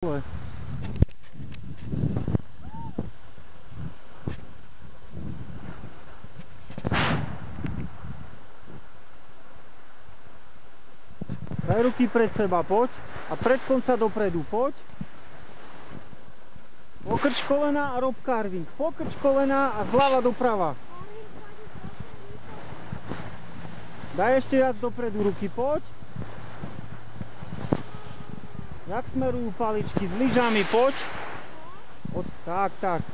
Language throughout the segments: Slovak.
Daj ruky pred seba, poď. A pred konca dopredu, poď. Pokrč kolena a rob carving. Pokrč kolena a zľava doprava. Daj ešte viac dopredu ruky, poď. Jak smerujú paličky? S lyžami, poď. Tak, tak.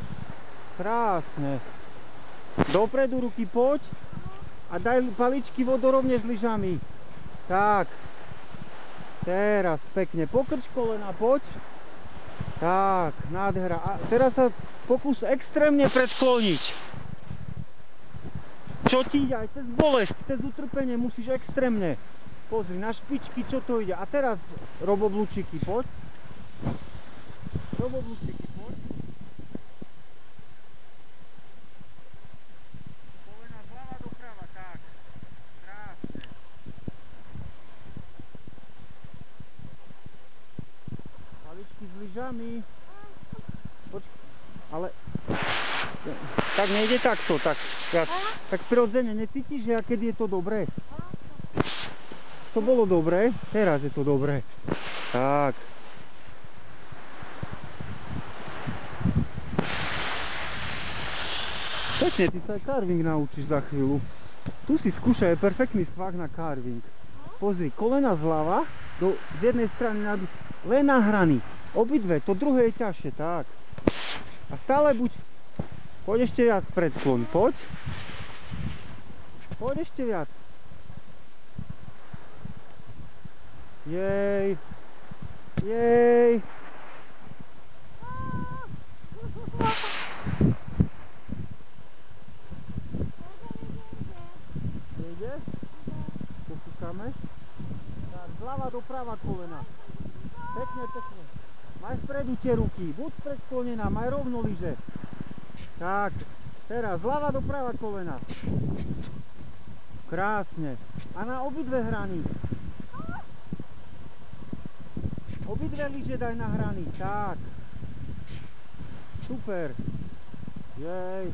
Krásne. Dopredu ruky, poď. A daj paličky vodorovne s lyžami. Tak. Teraz pekne. Pokrč kolena, poď. Tak, nádhera. A teraz sa pokús extrémne predskloniť. Čo ti ide? Aj cez bolesť, cez utrpenie musíš extrémne. Pozri, na špičky, čo to ide. A teraz rob oblúčiky, poď. Rob oblúčiky, poď. Kolena zľava doprava, tak. Krásne. Paličky s lyžami. Počkaj, ale... Tak nejde takto, tak viac. Tak prirodzene, necítiš, že keď je to dobré? To bolo dobré, teraz je to dobré. Tak. Pekne, ty sa aj carving naučíš za chvíľu. Tu si skúšaj, je perfektný svah na carving. Pozri, kolena zľava, z jednej strany len na hrany. Obidve, to druhé je ťažšie, tak. A stále buď... Poď ešte viac predklon, poď. Poď ešte viac. Jej. Jej. Nejde? Pokúšame. Tak, zľava doprava kolena. Pekne, pekne. Maj vpredu tie ruky. Buď predsklonená, maj rovno lyže. Tak. Teraz zľava doprava kolena. Krásne. A na obidve hrany. Obidve lyže daj na hrany, tak. Super. Jej.